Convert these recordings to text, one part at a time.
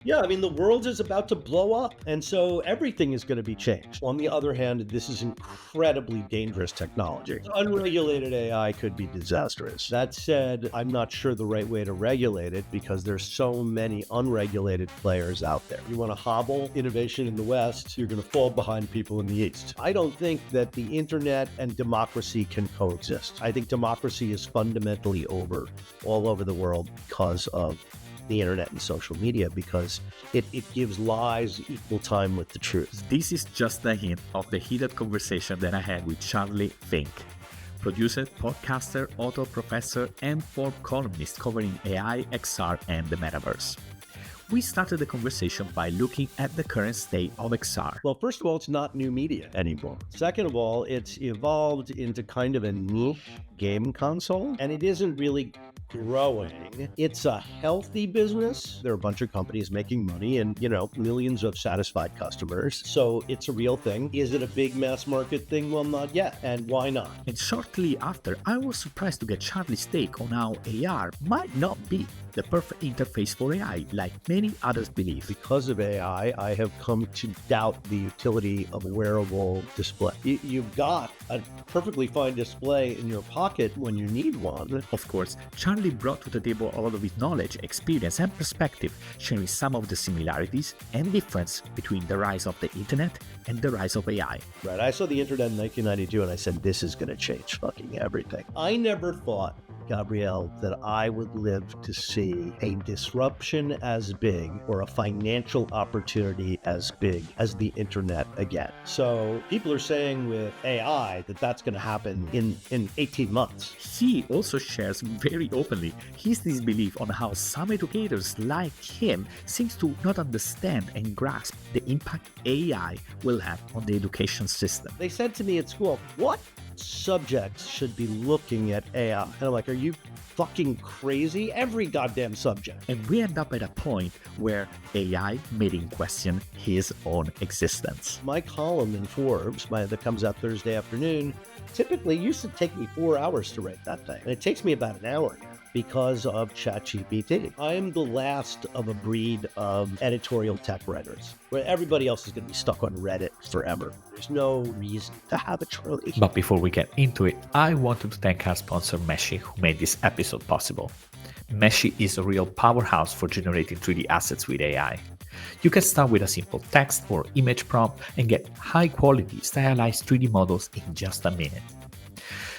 Yeah, I mean, the world is about to blow up, and so everything is going to be changed. On the other hand, this is incredibly dangerous technology. Unregulated AI could be disastrous. That said, I'm not sure the right way to regulate it because there's so many unregulated players out there. You want to hobble innovation in the West, you're going to fall behind people in the East. I don't think that the internet and democracy can coexist. I think democracy is fundamentally over all over the world because of the internet and social media, because it gives lies equal time with the truth. This is just a hint of the heated conversation that I had with Charlie Fink, producer, podcaster, author, professor, and Forbes columnist covering AI, XR, and the Metaverse. We started the conversation by looking at the current state of XR. Well, first of all, it's not new media anymore. Second of all, it's evolved into kind of a niche game console, and it isn't really growing. It's a healthy business. There are a bunch of companies making money and, millions of satisfied customers. So it's a real thing. Is it a big mass market thing? Well, not yet. And why not? And shortly after, I was surprised to get Charlie's take on how AR might not be the perfect interface for AI, like many others believe. Because of AI, I have come to doubt the utility of a wearable display. You've got a perfectly fine display in your pocket when you need one. Of course, Charlie brought to the table a lot of his knowledge, experience, and perspective, sharing some of the similarities and difference between the rise of the internet and the rise of AI. Right, I saw the internet in 1992 and I said, this is going to change fucking everything. I never thought, Gabrielle, that I would live to see a disruption as big or a financial opportunity as big as the internet again. So people are saying with AI that that's going to happen in 18 months. He also shares very openly his disbelief on how some educators like him seems to not understand and grasp the impact AI will have on the education system. They said to me at school, what subjects should be looking at AI? And I'm like, are you fucking crazy? Every goddamn subject. And we end up at a point where AI made in question his own existence. My column in Forbes, that comes out Thursday afternoon, typically used to take me 4 hours to write that thing. And it takes me about an hour now because of ChatGPT. I'm the last of a breed of editorial tech writers, where everybody else is going to be stuck on Reddit forever. There's no reason to have it, Charlie. But before we get into it, I wanted to thank our sponsor Meshy, who made this episode possible. Meshy is a real powerhouse for generating 3D assets with AI. You can start with a simple text or image prompt and get high-quality stylized 3D models in just a minute.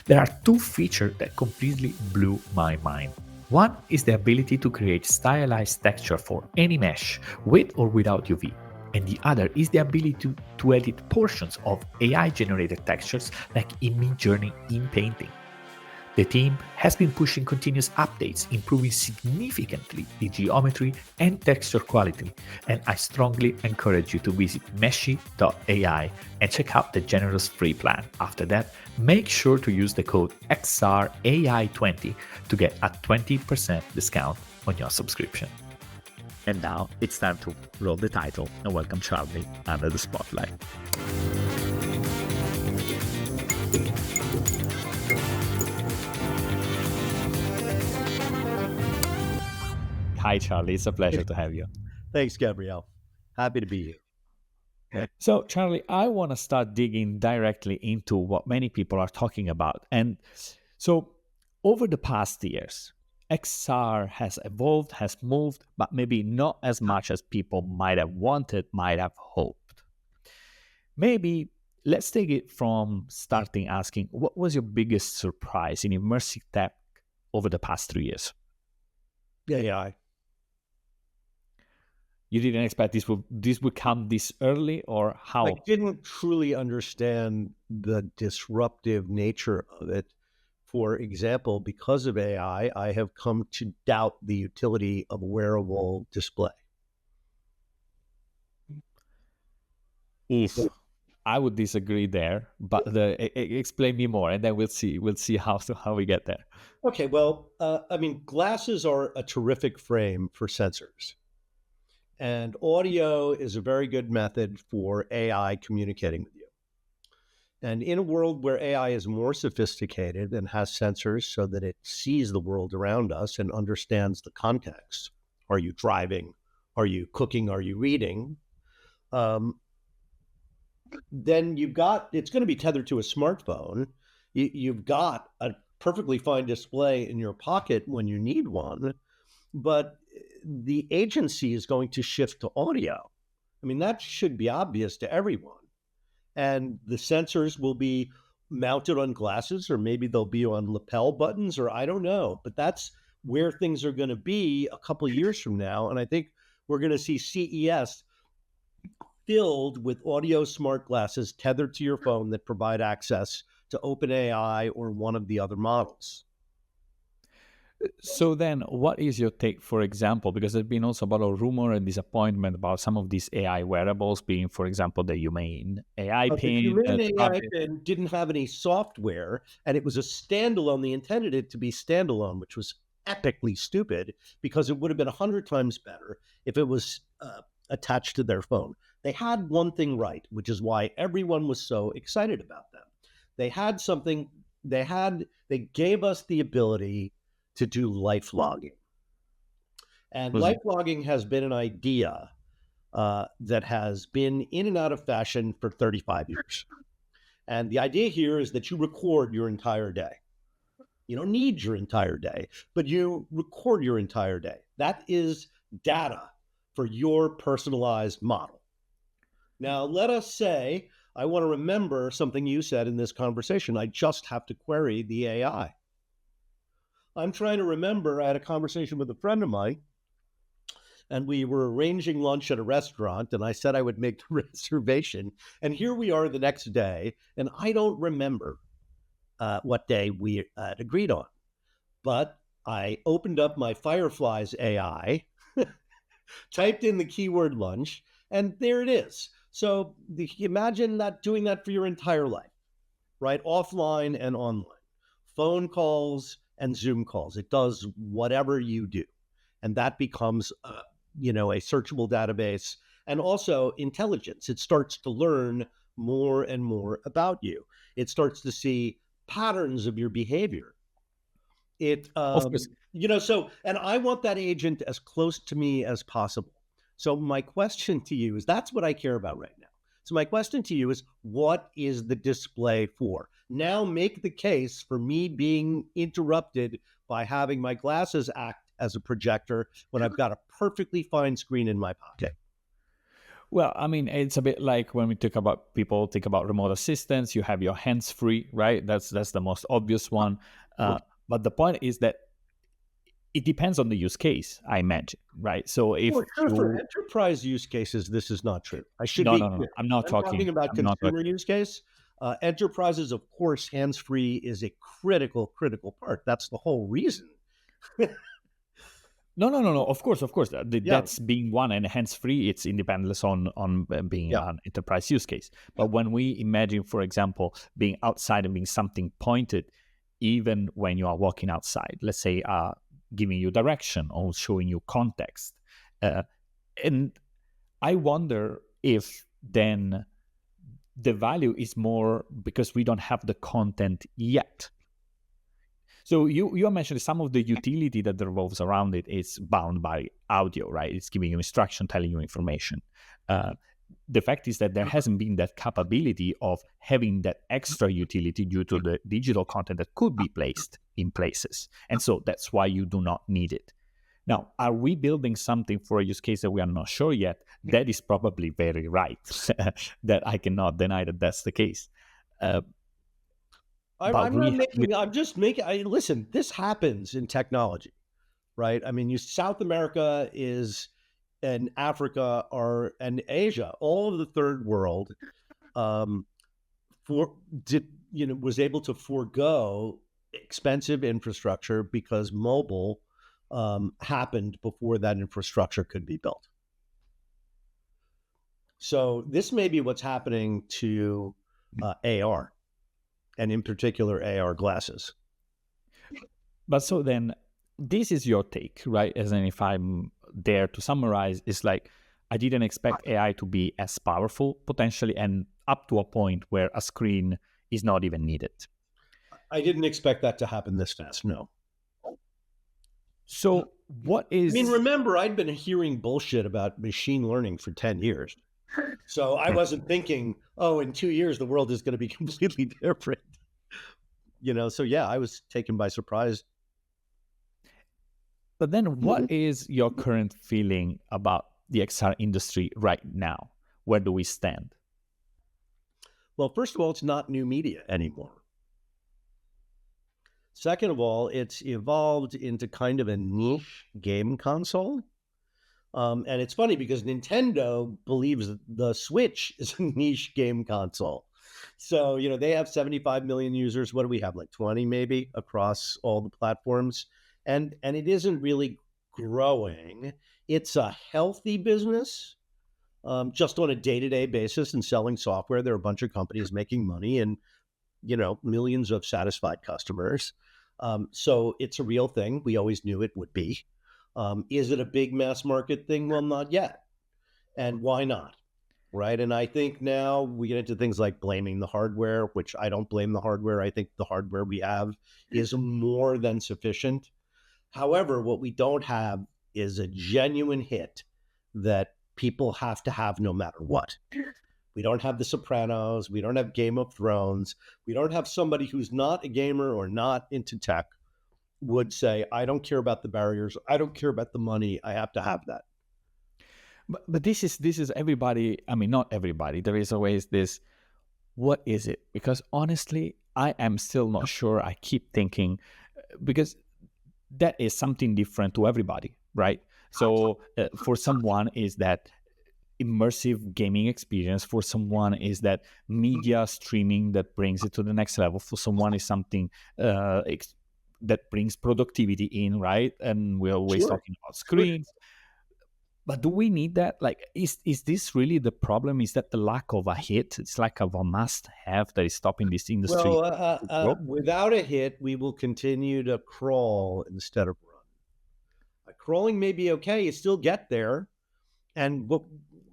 There are two features that completely blew my mind. One is the ability to create stylized texture for any mesh, with or without UV. And the other is the ability to edit portions of AI-generated textures like in Midjourney in Painting. The team has been pushing continuous updates, improving significantly the geometry and texture quality, and I strongly encourage you to visit meshy.ai and check out the generous free plan. After that, make sure to use the code XRAI20 to get a 20% discount on your subscription. And now it's time to roll the title and welcome Charlie under the spotlight. Hi, Charlie. It's a pleasure to have you. Thanks, Gabrielle. Happy to be here. So, Charlie, I want to start digging directly into what many people are talking about. And so, over the past years, XR has evolved, has moved, but maybe not as much as people might have wanted, might have hoped. Maybe let's take it from starting asking, what was your biggest surprise in immersive tech over the past 3 years? AI. You didn't expect this would come this early, or how? I didn't truly understand the disruptive nature of it. For example, because of AI, I have come to doubt the utility of a wearable display. I would disagree there, but explain me more, and then we'll see how we get there. Okay, well, glasses are a terrific frame for sensors. And audio is a very good method for AI communicating with you. And in a world where AI is more sophisticated and has sensors so that it sees the world around us and understands the context. Are you driving? Are you cooking? Are you reading? Um, then it's going to be tethered to a smartphone. You've got a perfectly fine display in your pocket when you need one, but the agency is going to shift to audio. I mean, that should be obvious to everyone. And the sensors will be mounted on glasses, or maybe they'll be on lapel buttons, or I don't know. But that's where things are going to be a couple of years from now. And I think we're going to see CES filled with audio smart glasses tethered to your phone that provide access to OpenAI or one of the other models. So then, what is your take, for example, because there's been also about a rumor and disappointment about some of these AI wearables being, for example, the Humane AI The pin Humane to have AI it. pin didn't have any software, and it was a standalone. They intended it to be standalone, which was epically stupid because it would have been 100 times better if it was attached to their phone. They had one thing right, which is why everyone was so excited about them. They had something. They gave us the ability to do life logging, and Was life logging has been an idea that has been in and out of fashion for 35 years. And the idea here is that you record your entire day. You don't need your entire day, but you record your entire day. That is data for your personalized model. Now, let us say I want to remember something you said in this conversation. I just have to query the AI. I'm trying to remember, I had a conversation with a friend of mine, and we were arranging lunch at a restaurant, and I said I would make the reservation. And here we are the next day, and I don't remember what day we had agreed on. But I opened up my Fireflies AI, typed in the keyword lunch, and there it is. So imagine that, doing that for your entire life, right? Offline and online, phone calls and Zoom calls. It does whatever you do, and that becomes a searchable database, and also intelligence. It starts to learn more and more about you. It starts to see patterns of your behavior. It Of course. so, and I want that agent as close to me as possible. So my question to you is, that's what I care about right now. So my question to you is, what is the display for? Now make the case for me being interrupted by having my glasses act as a projector when I've got a perfectly fine screen in my pocket. Well, I mean, it's a bit like when we talk about people think about remote assistance. You have your hands free, right? That's the most obvious one. But the point is that it depends on the use case, I imagine, right? So if Well, sure, for you enterprise use cases, this is not true. I should no, be no, no, clear. I'm not I'm talking talking. about I'm not talking. consumer use case. Enterprises, of course, hands-free is a critical part. That's the whole reason. No, no, no, no. Of course, of course. Yeah, That's being one, and hands free. It's independence on being yeah. an enterprise use case. But when we imagine, for example, being outside and being something pointed, even when you are walking outside, let's say, giving you direction or showing you context, uh, and I wonder if then the value is more because we don't have the content yet. So you mentioned some of the utility that revolves around it is bound by audio, right? It's giving you instruction, telling you information. Uh, the fact is that there hasn't been that capability of having that extra utility due to the digital content that could be placed in places. And so that's why you do not need it. Now, are we building something for a use case that we are not sure yet? That is probably very right. That I cannot deny that that's the case. But I'm not we, making. I'm just making. Listen, this happens in technology, right? I mean, South America is, and Africa are, and Asia, all of the third world, um, for did was able to forego expensive infrastructure because mobile happened before that infrastructure could be built. So this may be what's happening to AR, and in particular AR glasses. but so then this is your take, right? As in, if I'm there to summarize, it's like I didn't expect AI to be as powerful potentially, and up to a point where a screen is not even needed. I didn't expect that to happen this fast. No. So What I mean, is remember, I'd been hearing bullshit about machine learning for 10 years. So I wasn't thinking, oh, in 2 years, the world is going to be completely different. So yeah, I was taken by surprise. But then what is your current feeling about the XR industry right now? Where do we stand? Well, first of all, it's not new media anymore. Second of all, it's evolved into kind of a niche game console. And it's funny because Nintendo believes the Switch is a niche game console. So, they have 75 million users. What do we have? Like 20 maybe across all the platforms. And it isn't really growing. It's a healthy business, just on a day-to-day basis and selling software. There are a bunch of companies making money and, millions of satisfied customers. So it's a real thing. We always knew it would be. Is it a big mass market thing? Well, not yet. And why not? Right. And I think now we get into things like blaming the hardware, which I don't blame the hardware. I think the hardware we have is more than sufficient. However, what we don't have is a genuine hit that people have to have no matter what. We don't have The Sopranos. We don't have Game of Thrones. We don't have somebody who's not a gamer or not into tech would say, I don't care about the barriers. I don't care about the money. I have to have that. But this is everybody. I mean, not everybody. There is always this. What is it? Because honestly, I am still not sure. I keep thinking because that is something different to everybody, right? So for someone is that immersive gaming experience, for someone is that media streaming that brings it to the next level, for someone is something that brings productivity in, right? And we're always Sure. talking about screens. But do we need that? Like, is this really the problem? Is that the lack of a hit? It's like of a must have that is stopping this industry Well, to grow? without a hit, we will continue to crawl instead of run. Crawling may be okay. You still get there. And what,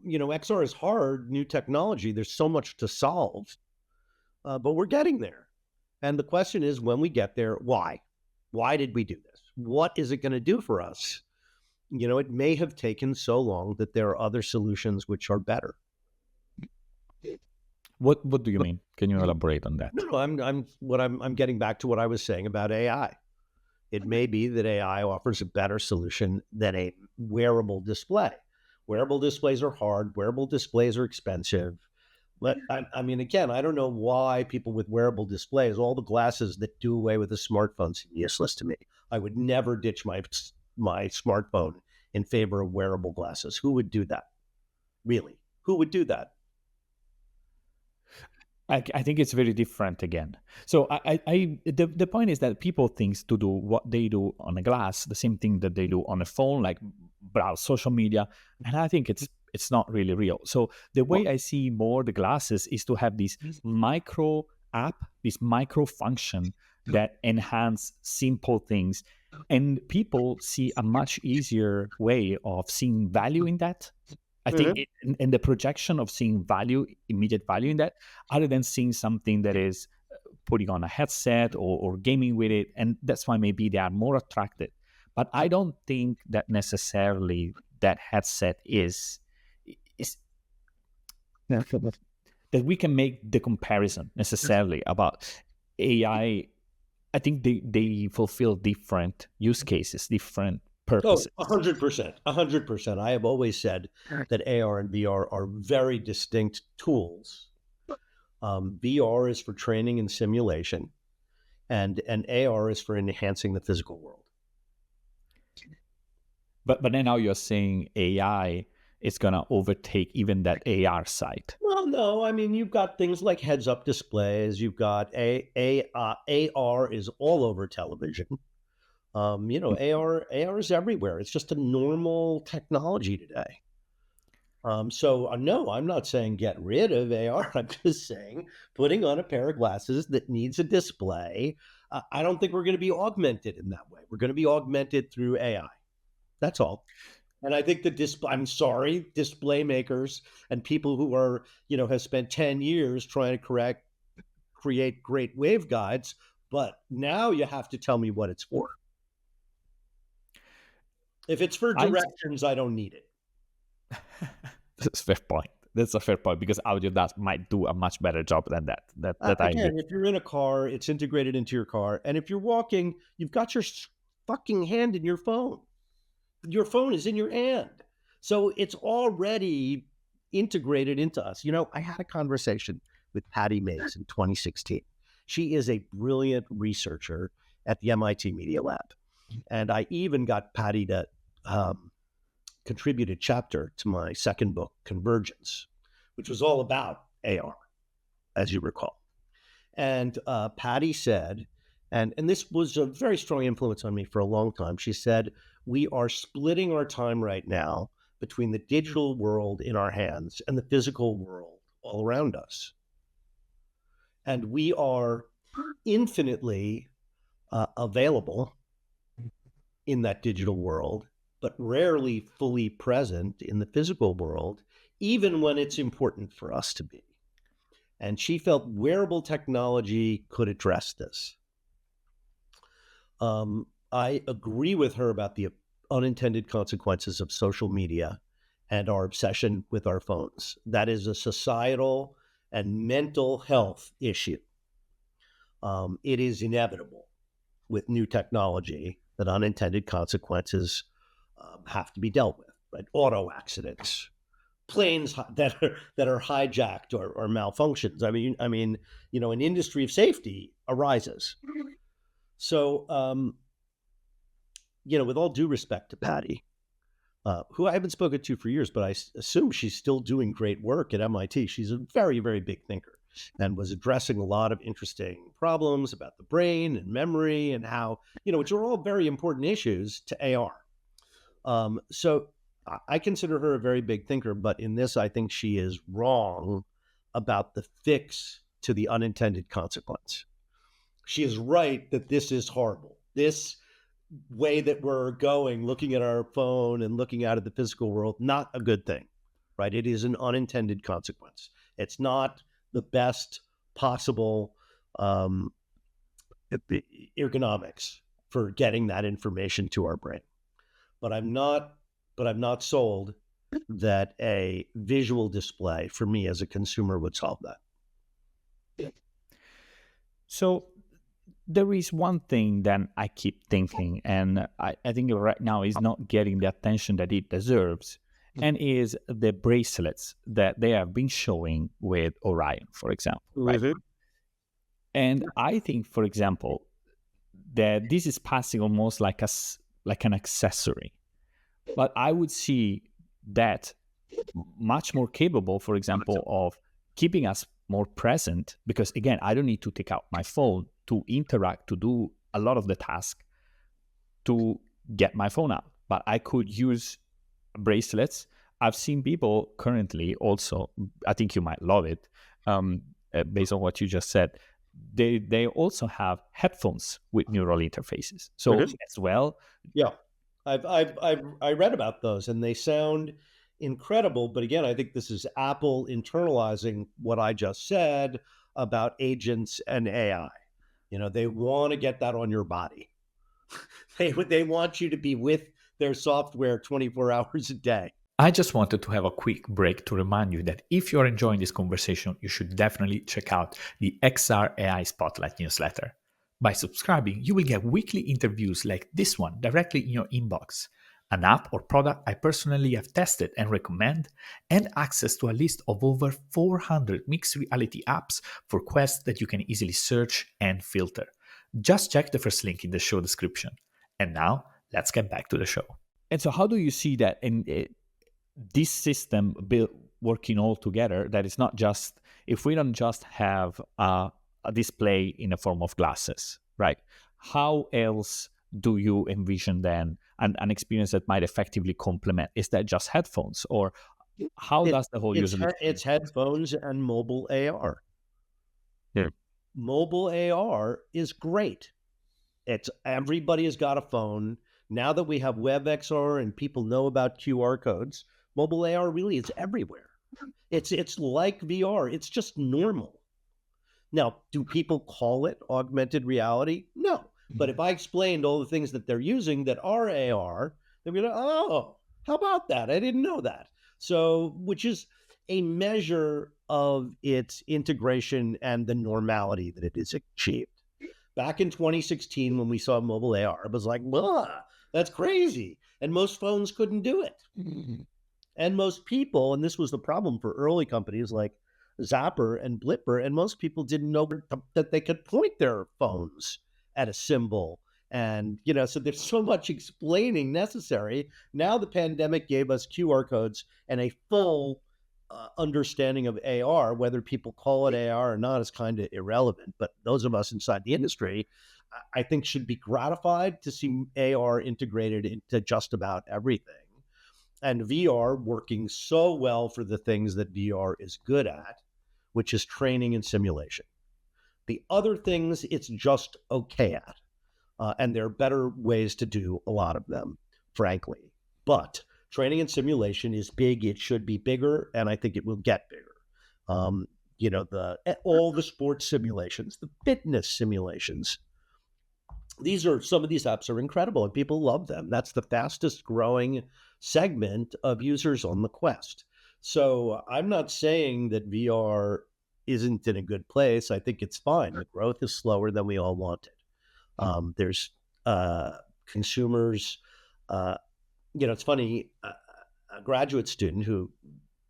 XR is hard, new technology. There's so much to solve, but we're getting there. And the question is, when we get there, why? Why did we do this? What is it going to do for us? It may have taken so long that there are other solutions which are better. What do you mean? Can you elaborate on that? No, I'm getting back to what I was saying about AI. It may be that AI offers a better solution than a wearable display. Wearable displays are hard. Wearable displays are expensive. But I mean, again, I don't know why people with wearable displays, all the glasses that do away with the smartphone, seem useless to me. I would never ditch my smartphone in favor of wearable glasses. Who would do that? Really? Who would do that? I think it's very different again. So the point is that people think to do what they do on a glass, the same thing that they do on a phone, like browse social media, and I think it's not really real. So the way I see more the glasses is to have this micro app, this micro function that enhance simple things, and people see a much easier way of seeing value in that. I think in the projection of seeing value, immediate value in that, other than seeing something that is putting on a headset or gaming with it. And that's why maybe they are more attracted. But I don't think that necessarily that headset is that we can make the comparison necessarily about AI. I think they fulfill different use cases, different purposes. 100%. 100%. I have always said that AR and VR are very distinct tools. VR is for training and simulation, and AR is for enhancing the physical world. But then now you're saying AI is gonna overtake even that AR side. Well, no, I mean, you've got things like heads-up displays. You've got AR is all over television. AR is everywhere. It's just a normal technology today. So no, I'm not saying get rid of AR. I'm just saying putting on a pair of glasses that needs a display. I don't think we're going to be augmented in that way. We're going to be augmented through AI. That's all. And I think I'm sorry, display makers and people who are, have spent 10 years trying to create great waveguides, but now you have to tell me what it's for. If it's for I directions, I don't need it. That's a fair point. That's a fair point because audio does might do a much better job than that. That I agree. Again, if you're in a car, it's integrated into your car. And if you're walking, you've got your fucking hand in your phone. Your phone is in your hand. So it's already integrated into us. I had a conversation with Patty Mays in 2016. She is a brilliant researcher at the MIT Media Lab. And I even got Patty to contribute a chapter to my second book, Convergence, which was all about AR, as you recall. And Patty said, and this was a very strong influence on me for a long time. She said, we are splitting our time right now between the digital world in our hands and the physical world all around us. And we are infinitely available in that digital world, but rarely fully present in the physical world, even when it's important for us to be. And she felt wearable technology could address this. I agree with her about the unintended consequences of social media and our obsession with our phones. That is a societal and mental health issue. It is inevitable with new technology that unintended consequences have to be dealt with, right? Auto accidents, planes that are hijacked or malfunctions. I mean, an industry of safety arises. So, with all due respect to Patty, who I haven't spoken to for years, but I assume she's still doing great work at MIT. She's a very, very big thinker and was addressing a lot of interesting problems about the brain and memory and how, which are all very important issues to AR. So I consider her a very big thinker, but in this, I think she is wrong about the fix to the unintended consequence. She is right that this is horrible. This way that we're going, looking at our phone and looking out at the physical world, not a good thing, right? It is an unintended consequence. It's not the best possible ergonomics for getting that information to our brain. But I'm not sold that a visual display for me as a consumer would solve that. So there is one thing that I keep thinking, and I think right now is not getting the attention that it deserves, and is the bracelets that they have been showing with Orion, for example. Right? Mm-hmm. And I think, for example, that this is passing almost like an accessory. But I would see that much more capable, for example, of keeping us more present, because again, I don't need to take out my phone to interact, to do a lot of the task to get my phone out. But I could use bracelets. I've seen people currently also, I think you might love it, based on what you just said, they also have headphones with neural interfaces. So as well. Yeah. I read about those and they sound incredible. But again, I think this is Apple internalizing what I just said about agents and AI. They want to get that on your body. They want you to be with their software 24 hours a day. I just wanted to have a quick break to remind you that if you're enjoying this conversation, you should definitely check out the XR AI Spotlight newsletter. By subscribing, you will get weekly interviews like this one directly in your inbox, an app or product I personally have tested and recommend, and access to a list of over 400 mixed reality apps for Quest that you can easily search and filter. Just check the first link in the show description. And now, let's get back to the show. And so how do you see that in this system working all together, that is not just, if we don't just have a display in the form of glasses, right? How else do you envision then an experience that might effectively complement? Is that just headphones, or how does the whole user experience? It's headphones and mobile AR. Yeah. Mobile AR is great. It's everybody has got a phone. Now that we have WebXR and people know about QR codes, mobile AR really is everywhere. It's like VR. It's just normal. Now, do people call it augmented reality? No. But if I explained all the things that they're using that are AR, They're going to, oh, how about that? I didn't know that. So, which is a measure of its integration and the normality that it is achieved. Back in 2016, when we saw mobile AR, it was like, that's crazy. And most phones couldn't do it. And most people, and this was the problem for early companies like Zapper and Blipper, and most people didn't know that they could point their phones at a symbol. And, so there's so much explaining necessary. Now the pandemic gave us QR codes and a full understanding of AR. Whether people call it AR or not is kind of irrelevant. But those of us inside the industry, I think, should be gratified to see AR integrated into just about everything. And VR working so well for the things that VR is good at, which is training and simulation. The other things it's just okay at. And there are better ways to do a lot of them, frankly. But training and simulation is big. It should be bigger, and I think it will get bigger. All the sports simulations, the fitness simulations, some of these apps are incredible and people love them. That's the fastest growing segment of users on the Quest. So I'm not saying that VR isn't in a good place. I think it's fine. The growth is slower than we all wanted. There's consumers, it's funny, a graduate student who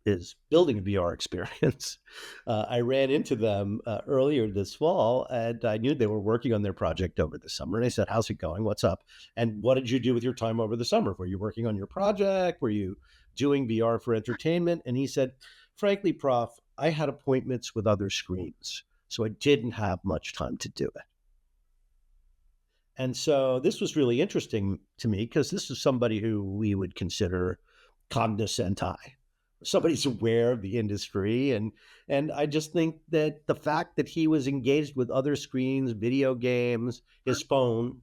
is building a VR experience. I ran into them earlier this fall, and I knew they were working on their project over the summer. And I said, how's it going? What's up? And what did you do with your time over the summer? Were you working on your project? Were you doing VR for entertainment? And he said, frankly, Prof, I had appointments with other screens, so I didn't have much time to do it. And so this was really interesting to me because this is somebody who we would consider cognoscenti. Somebody's aware of the industry. And I just think that the fact that he was engaged with other screens, video games, his phone,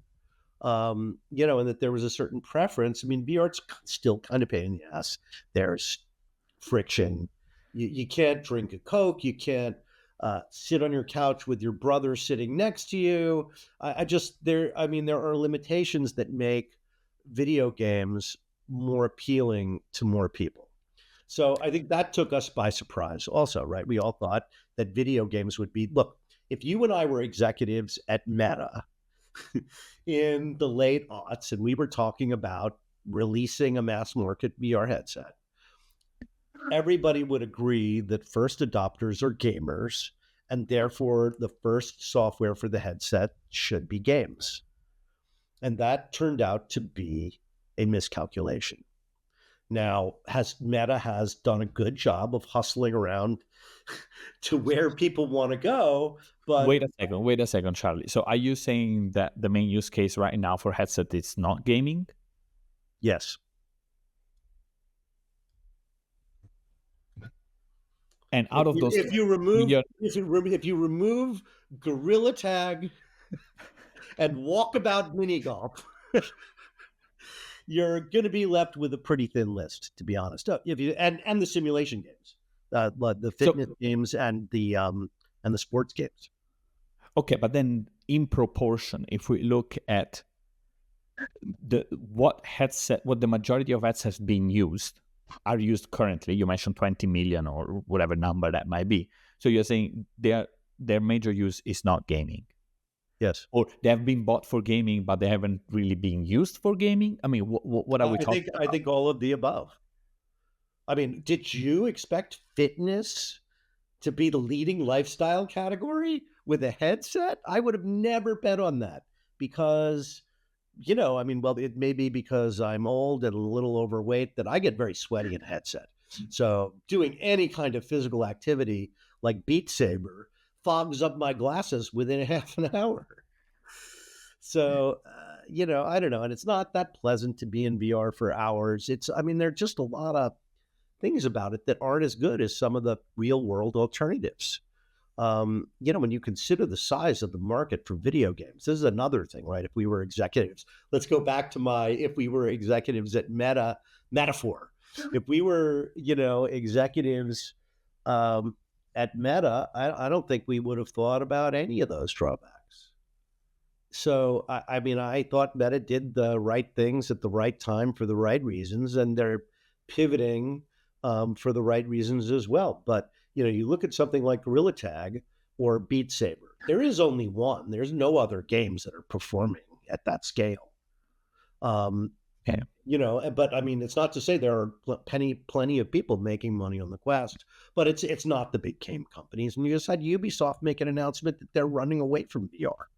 and that there was a certain preference. I mean, VR's still kind of pain in the ass. There's friction. You can't drink a Coke. You can't sit on your couch with your brother sitting next to you. There are limitations that make video games more appealing to more people. So I think that took us by surprise also, right? We all thought that video games would be, look, if you and I were executives at Meta in the late aughts, and we were talking about releasing a mass market VR headset, everybody would agree that first adopters are gamers, and therefore the first software for the headset should be games. And that turned out to be a miscalculation. Now, Meta has done a good job of hustling around to where people want to go, but wait a second, Charlie. So are you saying that the main use case right now for headset is not gaming? Yes. And out of those, if you remove Gorilla Tag and Walkabout Mini Golf, you're going to be left with a pretty thin list, to be honest. And the simulation games, the fitness games, and the sports games. Okay, but then in proportion, if we look at what the majority of headsets being used are used currently, you mentioned 20 million or whatever number that might be. So you're saying their major use is not gaming. Yes. Or they have been bought for gaming, but they haven't really been used for gaming? I mean, what are we talking about? I think all of the above. I mean, did you expect fitness to be the leading lifestyle category with a headset? I would have never bet on that because, it may be because I'm old and a little overweight that I get very sweaty in a headset. So doing any kind of physical activity like Beat Saber fogs up my glasses within a half an hour. So, I don't know. And it's not that pleasant to be in VR for hours. there are just a lot of things about it that aren't as good as some of the real world alternatives. When you consider the size of the market for video games, this is another thing, right? If we were executives, let's go back to if we were executives at Meta metaphor. If we were, executives at Meta, I don't think we would have thought about any of those drawbacks. So, I mean, I thought Meta did the right things at the right time for the right reasons, and they're pivoting for the right reasons as well. But you look at something like Gorilla Tag or Beat Saber. There is only one. There's no other games that are performing at that scale. Um, Yeah. but I mean, it's not to say there are plenty of people making money on the Quest, but it's not the big game companies. And you just had Ubisoft make an announcement that they're running away from VR.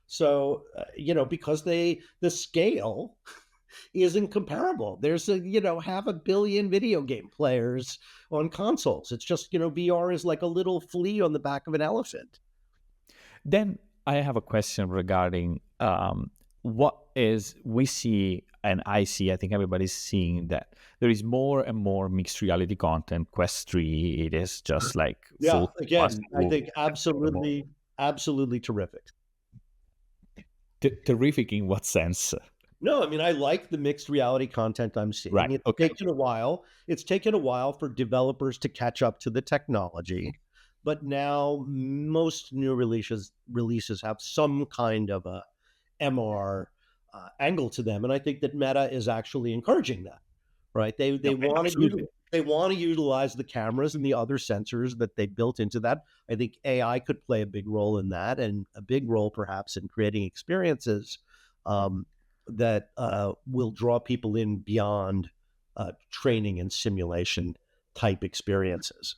So, because the scale isn't comparable. There's half a billion video game players on consoles. It's just, VR is like a little flea on the back of an elephant. Then I have a question regarding what is we see, and I see, I think everybody's seeing that there is more and more mixed reality content. Quest 3, it is just like Yeah, full again, I think more absolutely terrific. terrific in what sense? No, I mean, I like the mixed reality content I'm seeing. Right. It's Okay. taken a while. It's taken a while for developers to catch up to the technology, but now most new releases have some kind of a MR angle to them, and I think that Meta is actually encouraging that. Right? They Okay, want absolutely. they want to utilize the cameras and the other sensors that they built into that. I think AI could play a big role in that, and a big role perhaps in creating experiences um, that will draw people in beyond training and simulation type experiences.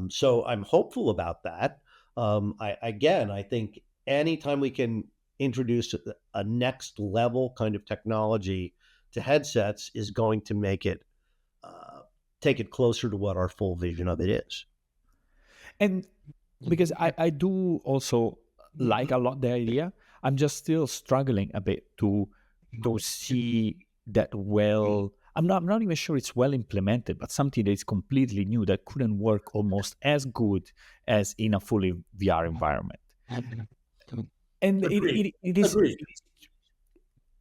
So I'm hopeful about that. I think anytime we can introduce a next level kind of technology to headsets is going to make it take it closer to what our full vision of it is. And because I do also like a lot the idea, I'm just still struggling a bit to see that well. I'm not even sure it's well implemented, but something that is completely new that couldn't work almost as good as in a fully VR environment. And Agreed. it is, Agreed.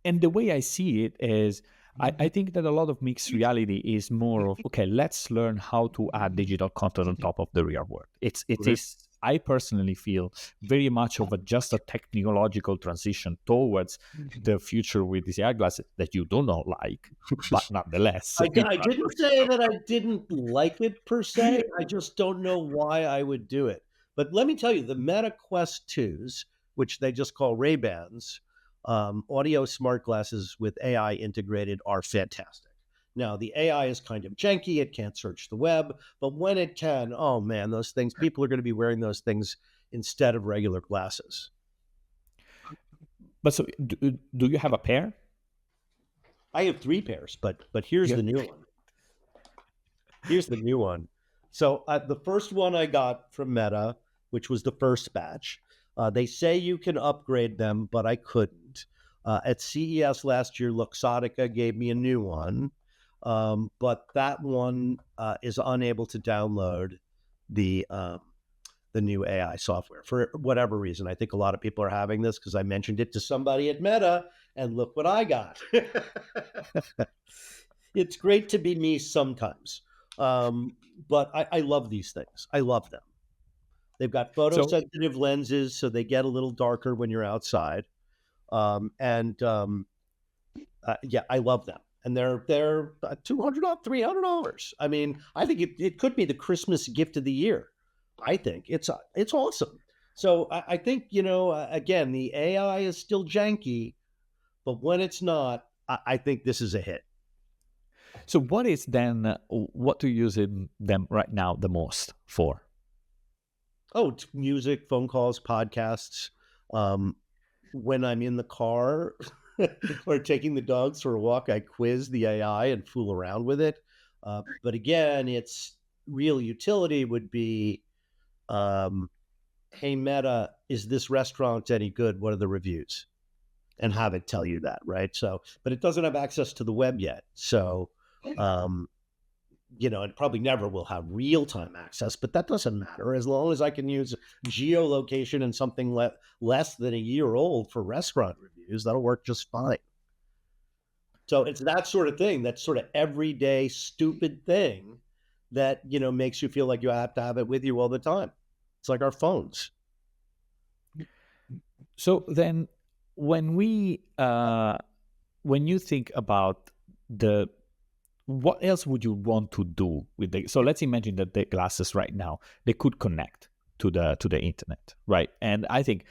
and the way I see it is, I think that a lot of mixed reality is more of, okay, let's learn how to add digital content on top of the real world. It is, I personally feel, very much of just a technological transition towards the future with these eyeglasses that you do not like, but nonetheless, I didn't say that I didn't like it per se. I just don't know why I would do it. But let me tell you, the Meta Quest 2s, which they just call Ray-Bans, audio smart glasses with AI integrated, are fantastic. Now, the AI is kind of janky. It can't search the web, but when it can, oh man, those things, people are going to be wearing those things instead of regular glasses. but so do you have a pair? I have three pairs, but here's Yeah. the new one. Here's the new one. So the first one I got from Meta, which was the first batch, they say you can upgrade them, but I couldn't. At CES last year, Luxottica gave me a new one, but that one is unable to download the um, the new AI software for whatever reason. I think a lot of people are having this because I mentioned it to somebody at Meta, and look what I got. It's great to be me sometimes. But I love these things. I love them. They've got So photosensitive lenses, so they get a little darker when you're outside. And Yeah, I love them. And they're $200, $300. I mean, I think it could be the Christmas gift of the year. I think it's awesome. So I think again, the AI is still janky, but when it's not, I think this is a hit. so what is then what do you use them right now the most for? Oh, it's music, phone calls, podcasts. Um, when I'm in the car or taking the dogs for a walk, I quiz the AI and fool around with it. But again, its real utility would be, um, hey, Meta, is this restaurant any good? What are the reviews? And have it tell you that, right? So, but it doesn't have access to the web yet. So, um, it probably never will have real time access, but that doesn't matter as long as I can use geolocation and something less than a year old for restaurant reviews. That'll work just fine. So it's that sort of thing, that sort of everyday stupid thing that makes you feel like you have to have it with you all the time. It's like our phones. So then when you think about what else would you want to do with so let's imagine that the glasses right now, they could connect to the internet, right? And I think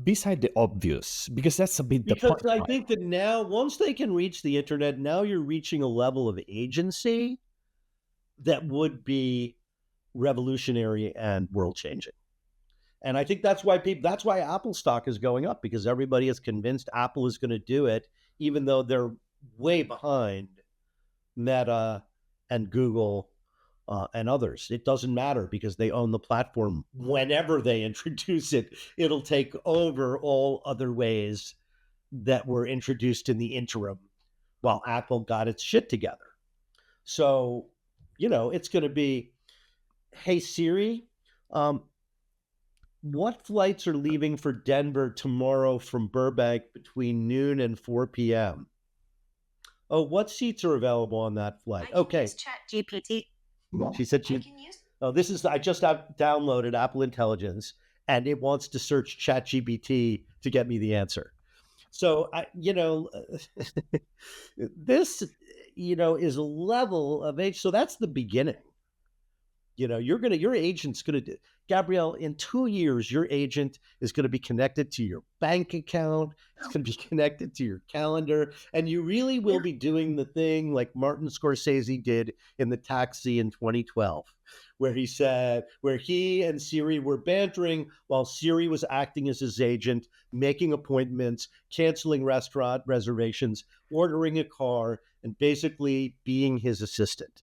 beside the obvious, because that's a bit the Because point, I right? think that now, once they can reach the internet, now you're reaching a level of agency that would be revolutionary and world changing. And I think that's why Apple stock is going up, because everybody is convinced Apple is going to do it, even though they're way behind Meta and Google and others. It doesn't matter because they own the platform. Whenever they introduce it, it'll take over all other ways that were introduced in the interim while Apple got its shit together. So, it's going to be, hey Siri, um, what flights are leaving for Denver tomorrow from Burbank between noon and 4 p.m.? Oh, what seats are available on that flight? Okay. Chat GPT. She said oh, I just downloaded Apple Intelligence and it wants to search ChatGPT to get me the answer. So this, is a level of age. So that's the beginning. Your agent's gonna do, Gabrielle, in 2 years, your agent is gonna be connected to your bank account. It's gonna be connected to your calendar, and you really will be doing the thing like Martin Scorsese did in The Taxi in 2012, where he and Siri were bantering while Siri was acting as his agent, making appointments, canceling restaurant reservations, ordering a car, and basically being his assistant.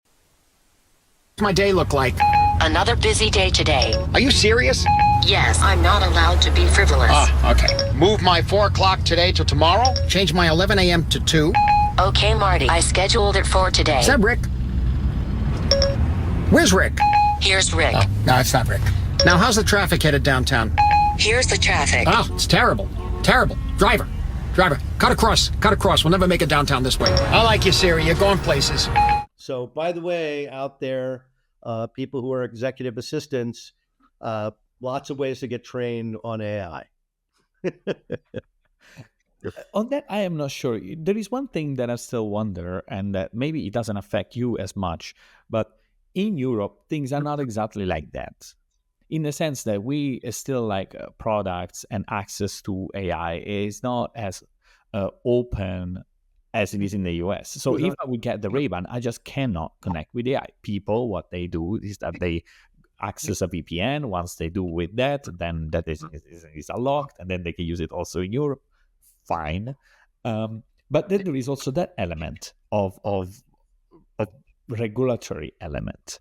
My day look like? Another busy day today. Are you serious? Yes, I'm not allowed to be frivolous. Oh, okay. Move my 4 o'clock today to tomorrow? Change my 11 a.m. to 2? Okay, Marty, I scheduled it for today. Is that Rick? Where's Rick? Here's Rick. Oh, no, it's not Rick. Now, how's the traffic headed downtown? Here's the traffic. Oh, it's terrible. Terrible. Driver, cut across. We'll never make it downtown this way. I like you, Siri. You're going places. So, by the way, out there, people who are executive assistants, lots of ways to get trained on AI. On that, I am not sure. There is one thing that I still wonder, and that maybe it doesn't affect you as much, but in Europe, things are not exactly like that. In the sense that we still like products and access to AI is not as open as it is in the US. So if I would get the Ray-Ban, I just cannot connect with AI. People, what they do is that they access a VPN. Once they do with that, then that is unlocked, and then they can use it also in Europe. Fine. But then there is also that element of regulatory element.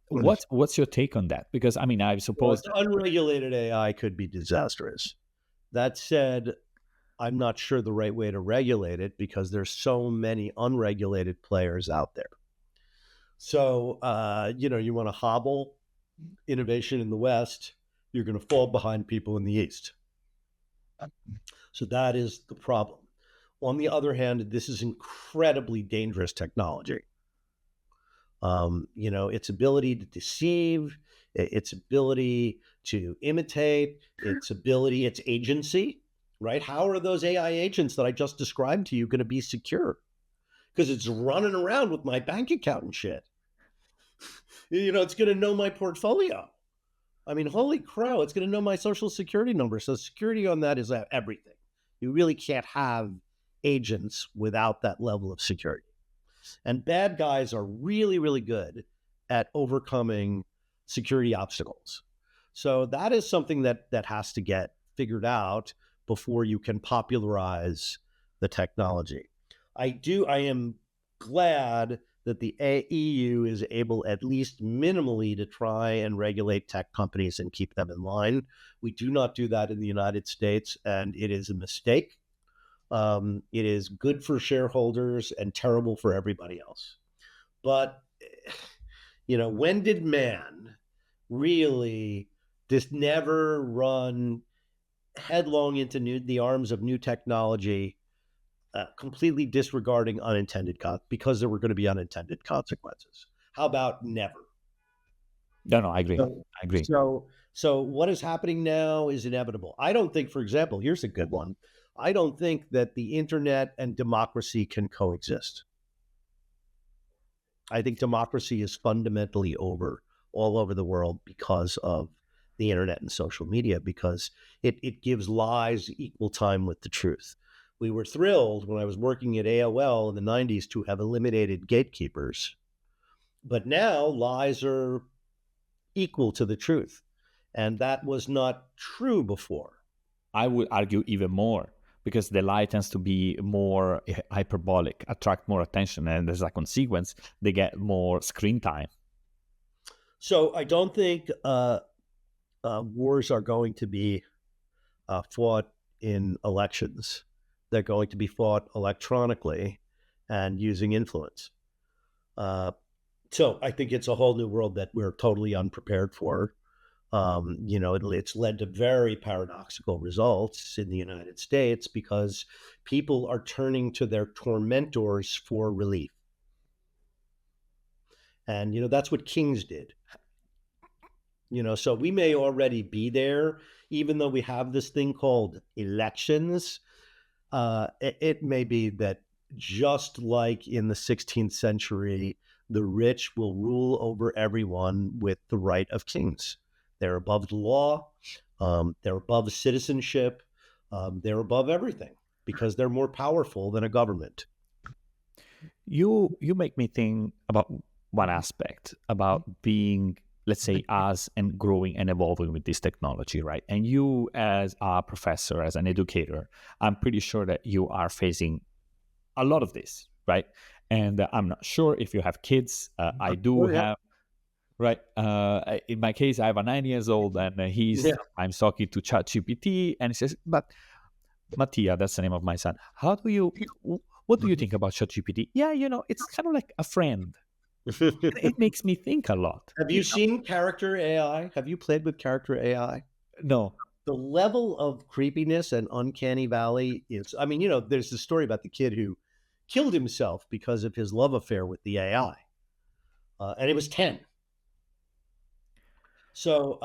What's your take on that? Because I mean, I suppose unregulated AI could be disastrous. That said, I'm not sure the right way to regulate it because there's so many unregulated players out there. So, you want to hobble innovation in the West, you're going to fall behind people in the East. So that is the problem. On the other hand, this is incredibly dangerous technology. Its ability to deceive, its ability to imitate, its agency, right? How are those AI agents that I just described to you going to be secure? Because it's running around with my bank account and shit. It's going to know my portfolio. I mean, holy crow, it's going to know my social security number. So security on that is everything. You really can't have agents without that level of security. And bad guys are really, really good at overcoming security obstacles. So that is something that has to get figured out before you can popularize the technology. I am glad that the EU is able, at least minimally, to try and regulate tech companies and keep them in line. We do not do that in the United States, and it is a mistake. It is good for shareholders and terrible for everybody else. But, when did man really just never run headlong into the arms of new technology, completely disregarding because there were going to be unintended consequences? How about never? No, I agree. I agree. So So what is happening now is inevitable. I don't think, for example, here's a good one. I don't think that the internet and democracy can coexist. I think democracy is fundamentally over all over the world because of the internet and social media, because it gives lies equal time with the truth. We were thrilled when I was working at AOL in the 90s to have eliminated gatekeepers, but now lies are equal to the truth. And that was not true before. I would argue even more because the lie tends to be more hyperbolic, attract more attention, and as a consequence, they get more screen time. So I don't think wars are going to be fought in elections. They're going to be fought electronically and using influence. So I think it's a whole new world that we're totally unprepared for. It's led to very paradoxical results in the United States because people are turning to their tormentors for relief. And, that's what kings did. So we may already be there, even though we have this thing called elections. It may be that just like in the 16th century, the rich will rule over everyone with the right of kings. They're above the law. They're above citizenship. They're above everything because they're more powerful than a government. You make me think about one aspect about being, let's say, us and growing and evolving with this technology, right? And you as a professor, as an educator, I'm pretty sure that you are facing a lot of this, right? And I'm not sure if you have kids. I do have, right? In my case, I have a 9 years old and I'm talking to ChatGPT and he says, but Mattia, that's the name of my son. What do you think about ChatGPT? Yeah, it's kind of like a friend. It makes me think a lot. Have you seen character AI? Have you played with character AI? No. The level of creepiness and uncanny valley is, there's the story about the kid who killed himself because of his love affair with the AI. And it was 10. So,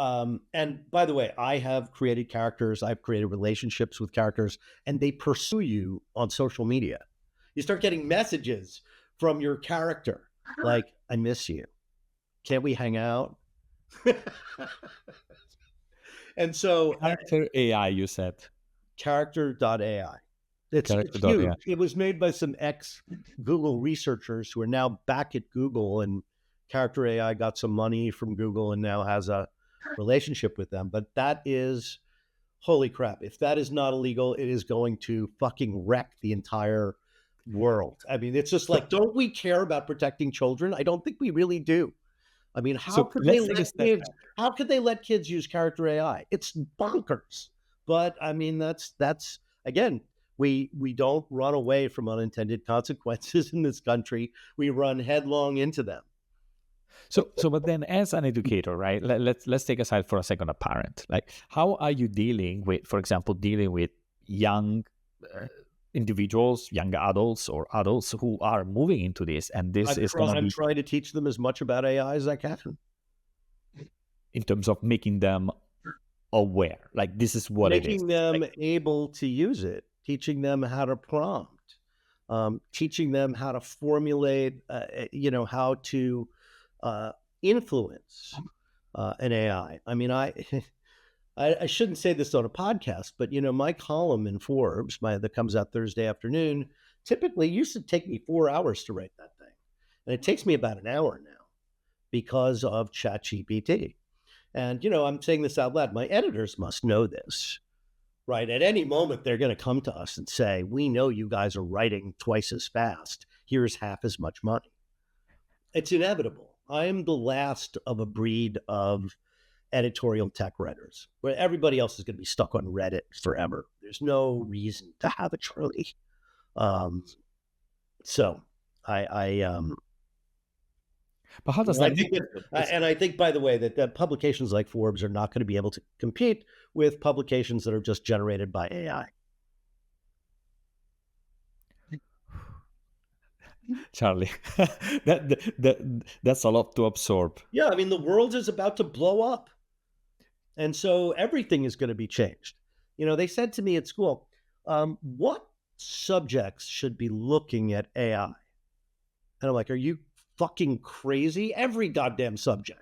and by the way, I have created characters, I've created relationships with characters, and they pursue you on social media. You start getting messages from your character like, I miss you. Can't we hang out? And so character AI, you said. Character.ai. It's huge. It was made by some ex-Google researchers who are now back at Google, and Character AI got some money from Google and now has a relationship with them. But that is, holy crap. If that is not illegal, it is going to fucking wreck the entire world. I mean, it's just like, don't we care about protecting children? I don't think we really do. I mean, how could they let kids use character AI? It's bonkers. But I mean, that's again, we don't run away from unintended consequences in this country. We run headlong into them. So, but then, as an educator, right? Let's take aside for a second a parent. Like, how are you dealing with, for example, young individuals, young adults, or adults who are moving into this? And this I'm trying to teach them as much about AI as I can, in terms of making them aware. Like, this is what it is. Making them able to use it, teaching them how to prompt, teaching them how to formulate, how to influence an AI. I mean, I shouldn't say this on a podcast, but my column in Forbes, that comes out Thursday afternoon, typically used to take me 4 hours to write that thing, and it takes me about an hour now because of ChatGPT. And I'm saying this out loud. My editors must know this, right? At any moment, they're going to come to us and say, "We know you guys are writing twice as fast. Here's half as much money." It's inevitable. I am the last of a breed of editorial tech writers where everybody else is going to be stuck on Reddit forever. There's no reason to have a Charlie. So but how does that? I think, by the way, that publications like Forbes are not going to be able to compete with publications that are just generated by AI. Charlie, that's a lot to absorb. Yeah, I mean, the world is about to blow up. And so everything is going to be changed. They said to me at school, what subjects should be looking at AI? And I'm like, are you fucking crazy? Every goddamn subject.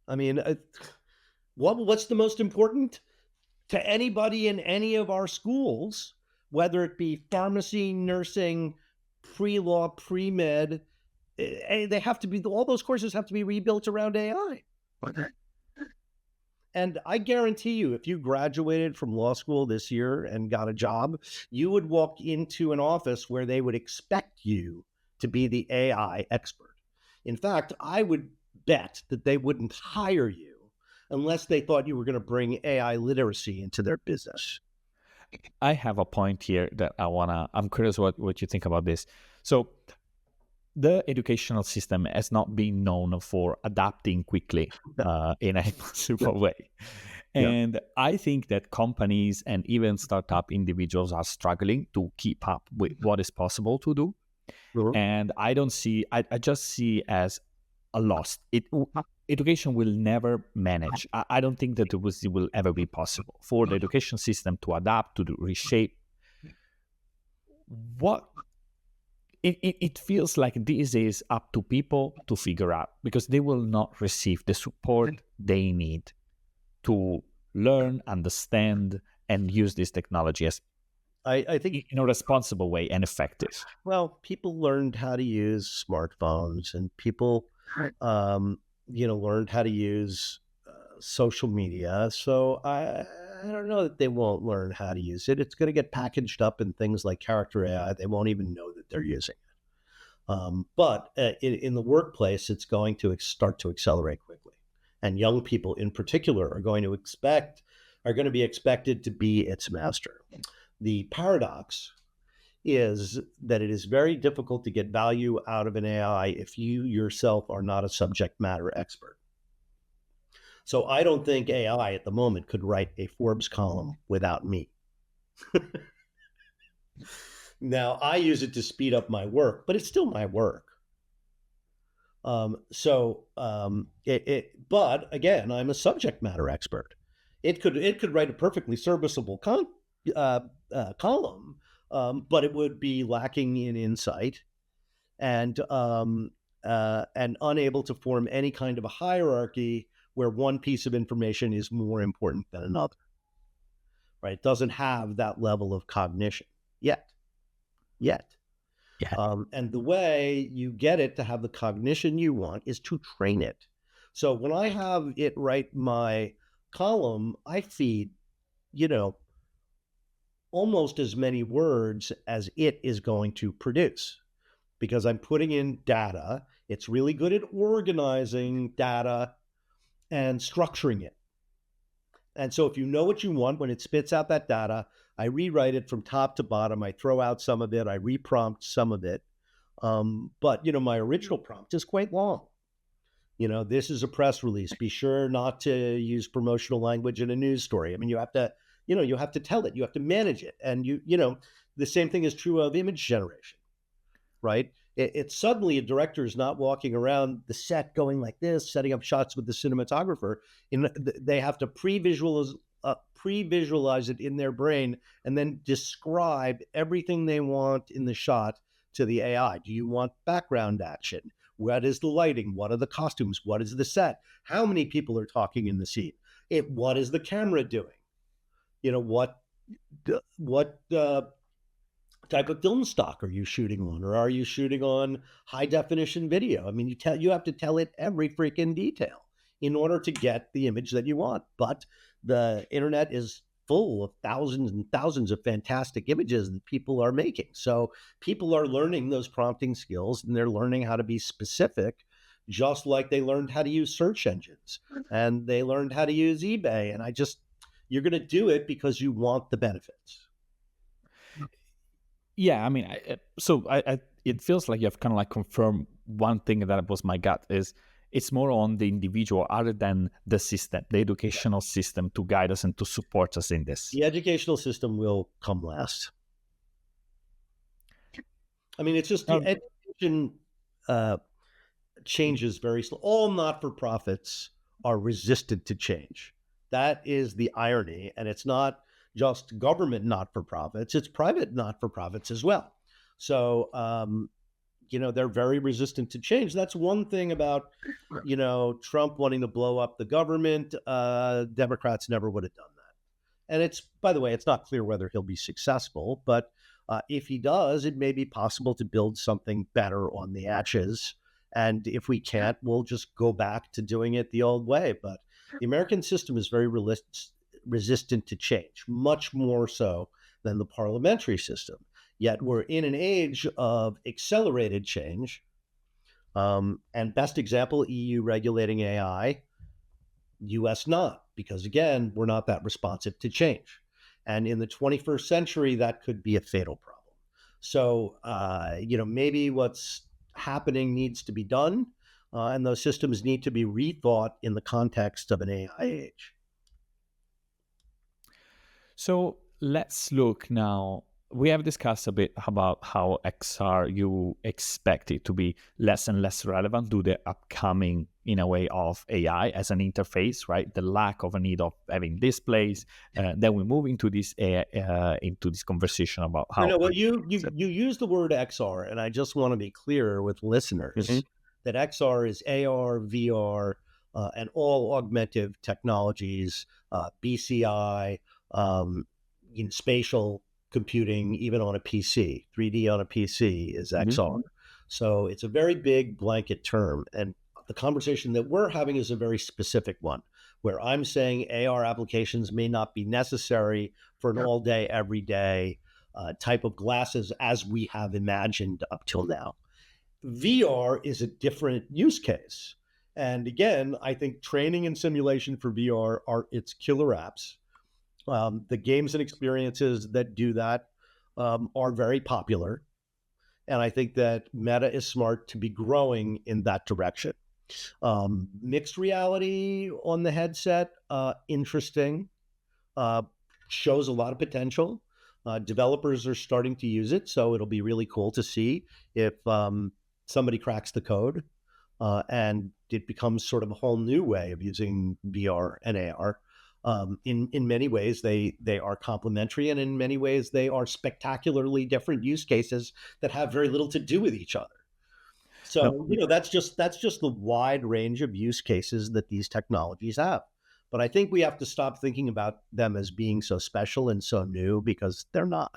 I mean, what's the most important to anybody in any of our schools, whether it be pharmacy, nursing, pre-law, pre-med? They have to be, all those courses have to be rebuilt around AI. And I guarantee you, if you graduated from law school this year and got a job, you would walk into an office where they would expect you to be the AI expert. In fact, I would bet that they wouldn't hire you unless they thought you were going to bring AI literacy into their business. I have a point here that I'm curious what you think about this. So the educational system has not been known for adapting quickly in a super way. And I think that companies and even startup individuals are struggling to keep up with what is possible to do. And I just see as a loss. Education will never manage. I don't think that it will ever be possible for the education system to adapt, to reshape. It feels like this is up to people to figure out, because they will not receive the support they need to learn, understand, and use this technology as I think in a responsible way and effective. Well, people learned how to use smartphones, and people, learned how to use social media. So I don't know that they won't learn how to use it. It's going to get packaged up in things like character AI. They won't even know that they're using it. But in the workplace, it's going to start to accelerate quickly, and young people in particular are going to be expected to be its master. The paradox is that it is very difficult to get value out of an AI if you yourself are not a subject matter expert. So I don't think AI at the moment could write a Forbes column without me. Now, I use it to speed up my work, but it's still my work. But again, I'm a subject matter expert. It could write a perfectly serviceable column, but it would be lacking in insight and unable to form any kind of a hierarchy where one piece of information is more important than another. Right? It doesn't have that level of cognition yet. Yeah. And the way you get it to have the cognition you want is to train it. So when I have it write my column, I feed, almost as many words as it is going to produce, because I'm putting in data. It's really good at organizing data and structuring it. And so if you know what you want, when it spits out that data, I rewrite it from top to bottom. I throw out some of it. I reprompt some of it. But my original prompt is quite long. This is a press release. Be sure not to use promotional language in a news story. I mean, you have to tell it. You have to manage it. And the same thing is true of image generation, right? It's suddenly a director is not walking around the set going like this, setting up shots with the cinematographer. They have to pre-visualize it in their brain and then describe everything they want in the shot to the AI. Do you want background action? What is the lighting? What are the costumes? What is the set? How many people are talking in the scene? What is the camera doing? What type of film stock are you shooting on, or are you shooting on high definition video? I mean, you have to tell it every freaking detail in order to get the image that you want. But the internet is full of thousands and thousands of fantastic images that people are making. So people are learning those prompting skills, and they're learning how to be specific, just like they learned how to use search engines and they learned how to use eBay. And you're going to do it because you want the benefits. Yeah, I mean, it feels like you have kind of like confirmed one thing that was my gut is it's more on the individual other than the system, the educational system, to guide us and to support us in this. The educational system will come last. I mean, it's just the education changes very slow. All not-for-profits are resistant to change. That is the irony. And it's not just government not-for-profits, it's private not-for-profits as well. So, they're very resistant to change. That's one thing about, Trump wanting to blow up the government. Democrats never would have done that. And it's, by the way, it's not clear whether he'll be successful, but if he does, it may be possible to build something better on the edges. And if we can't, we'll just go back to doing it the old way. But the American system is very resistant to change, much more so than the parliamentary system. Yet we're in an age of accelerated change. And best example, EU regulating AI, US not, because again, we're not that responsive to change. And in the 21st century, that could be a fatal problem. So, maybe what's happening needs to be done, and those systems need to be rethought in the context of an AI age. So let's look now. We have discussed a bit about how XR you expect it to be less and less relevant to the upcoming, in a way, of AI as an interface, right? The lack of a need of having displays. Then we move into this conversation about how. You use the word XR, and I just want to be clear with listeners that XR is AR, VR, and all augmented technologies, BCI, spatial computing, even on a PC. 3D on a PC is XR. So it's a very big blanket term. And the conversation that we're having is a very specific one, where I'm saying AR applications may not be necessary for an all day, every day type of glasses as we have imagined up till now. VR is a different use case. And again, I think training and simulation for VR are its killer apps. The games and experiences that do that are very popular. And I think that Meta is smart to be growing in that direction. Mixed reality on the headset, interesting, shows a lot of potential. Developers are starting to use it, so it'll be really cool to see if somebody cracks the code and it becomes sort of a whole new way of using VR and AR. In many ways, they are complementary, and in many ways, they are spectacularly different use cases that have very little to do with each other. So, that's just the wide range of use cases that these technologies have. But I think we have to stop thinking about them as being so special and so new, because they're not.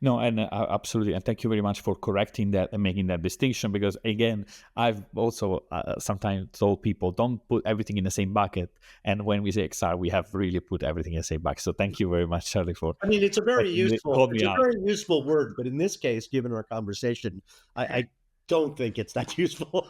No, and absolutely. And thank you very much for correcting that and making that distinction, because again, I've also sometimes told people don't put everything in the same bucket. And when we say XR, we have really put everything in the same bucket. So thank you very much, Charlie, for. I mean, it's a very useful word, but in this case, given our conversation, I don't think it's that useful.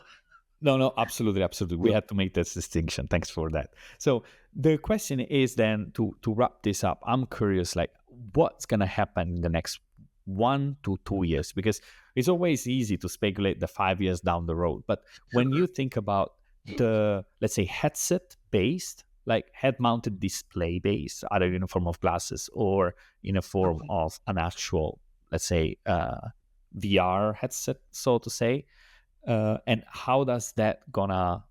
No, absolutely. We had to make this distinction. Thanks for that. So the question is then, to wrap this up, I'm curious, like, what's going to happen in the next 1 to 2 years? Because it's always easy to speculate the 5 years down the road. But when you think about the, let's say, headset-based, like head-mounted display-based, either in a form of glasses or in a form of an actual, let's say, VR headset, so to say, and how does that gonna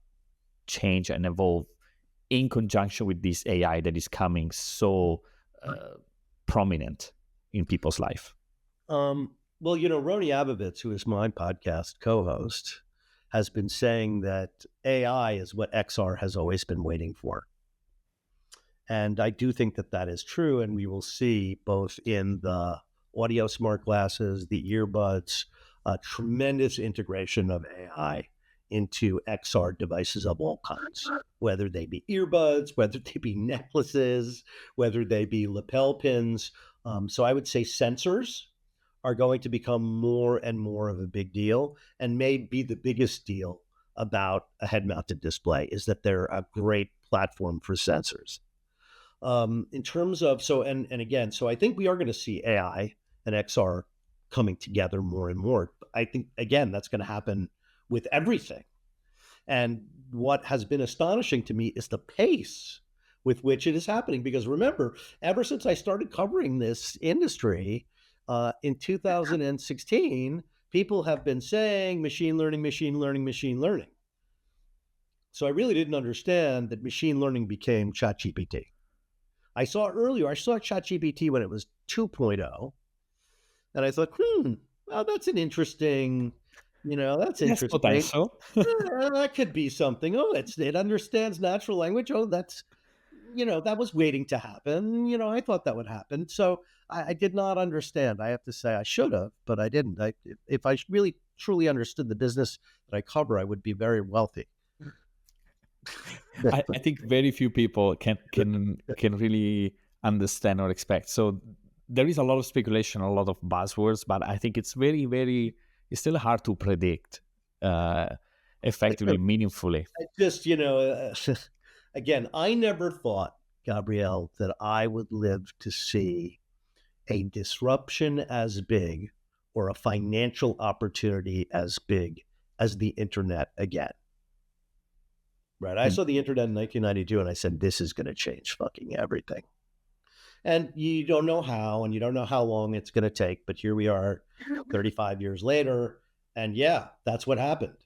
change and evolve in conjunction with this AI that is coming so prominent in people's life? Well, Roni Abovitz, who is my podcast co-host, has been saying that AI is what XR has always been waiting for. And I do think that that is true. And we will see both in the audio smart glasses, the earbuds, a tremendous integration of AI into XR devices of all kinds, whether they be earbuds, whether they be necklaces, whether they be lapel pins. So I would say sensors are going to become more and more of a big deal, and may be the biggest deal about a head-mounted display is that they're a great platform for sensors. In terms of, so I think we are going to see AI and XR coming together more and more. I think, again, that's going to happen with everything. And what has been astonishing to me is the pace with which it is happening. Because remember, ever since I started covering this industry in 2016, people have been saying machine learning, machine learning, machine learning. So I really didn't understand that machine learning became ChatGPT. I saw ChatGPT when it was 2.0, and I thought, well, that's an interesting, that's Yes, interesting. potential. That could be something. Oh, it understands natural language. Oh, that's, that was waiting to happen. I thought that would happen. So I did not understand. I have to say I should have, but I didn't. If I really truly understood the business that I cover, I would be very wealthy. I think very few people can really understand or expect. So there is a lot of speculation, a lot of buzzwords, but I think it's it's still hard to predict effectively, meaningfully. Just, again, I never thought, Gabrielle, that I would live to see a disruption as big or a financial opportunity as big as the internet again. Right. I saw the internet in 1992 and I said, this is going to change fucking everything. And you don't know how, and you don't know how long it's going to take. But here we are 35 years later. And yeah, that's what happened.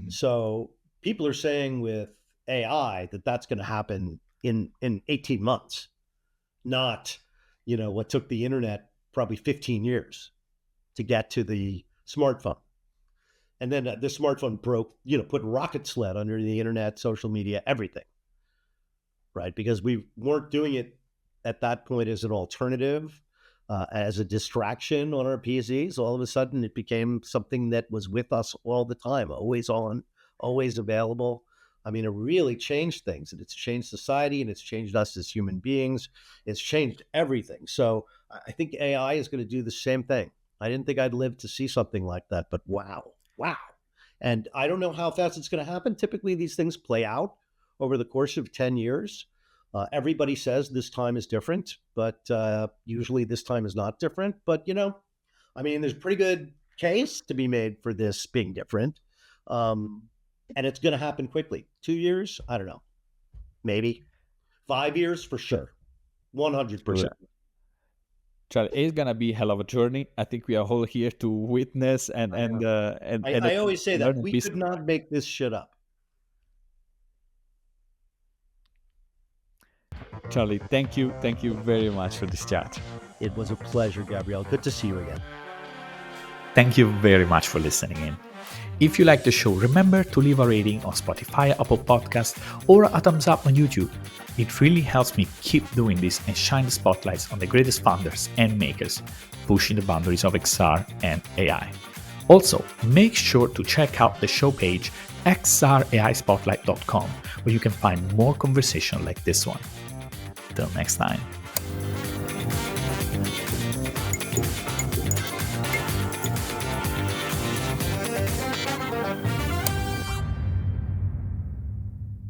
So people are saying with AI that that's going to happen in 18 months, not, what took the internet probably 15 years to get to the smartphone. And then the smartphone broke, put rocket sled under the internet, social media, everything, right? Because we weren't doing it at that point as an alternative, as a distraction on our PCs. All of a sudden, it became something that was with us all the time, always on, always available. I mean, it really changed things, and it's changed society, and it's changed us as human beings. It's changed everything. So I think AI is going to do the same thing. I didn't think I'd live to see something like that, but wow. And I don't know how fast it's going to happen. Typically, these things play out over the course of 10 years. Everybody says this time is different, but usually this time is not different. But, there's a pretty good case to be made for this being different. And it's going to happen quickly. 2 years? I don't know. Maybe. 5 years for sure. 100%. Charlie, it's gonna be a hell of a journey. I think we are all here to witness and I always say that we could not make this shit up. Charlie, thank you very much for this chat. It was a pleasure, Gabrielle. Good to see you again. Thank you very much for listening in. If you like the show, remember to leave a rating on Spotify, Apple Podcasts, or a thumbs up on YouTube. It really helps me keep doing this and shine the spotlights on the greatest founders and makers, pushing the boundaries of XR and AI. Also, make sure to check out the show page xraispotlight.com, where you can find more conversation like this one. Till next time.